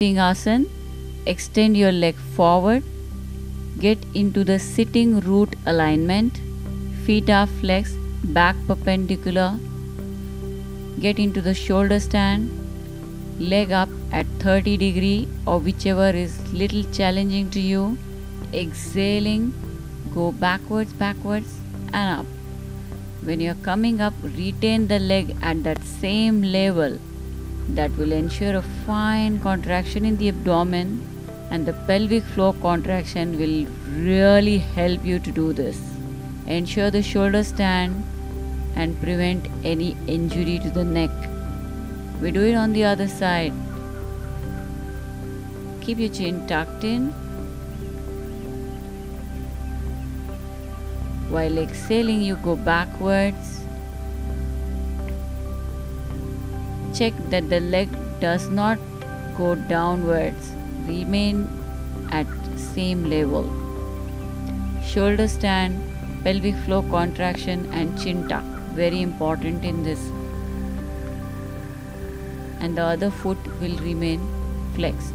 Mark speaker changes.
Speaker 1: Sitting asana. Extend your leg forward. Get into the sitting root alignment. Feet are flexed, back perpendicular. Get into the shoulder stand. Leg up at 30 degree or whichever is little challenging to you. Exhaling, go backwards and up. When you are coming up, retain the leg at that same level. That will ensure a fine contraction in the abdomen, and the pelvic floor contraction will really help you to do this. Ensure the shoulder stand and prevent any injury to the neck. We do it on the other side. Keep your chin tucked in. While exhaling, you go backwards. Check that the leg does not go downwards. Remain at same level. Shoulder stand, pelvic floor contraction and chin tuck. Very important in this. And the other foot will remain flexed.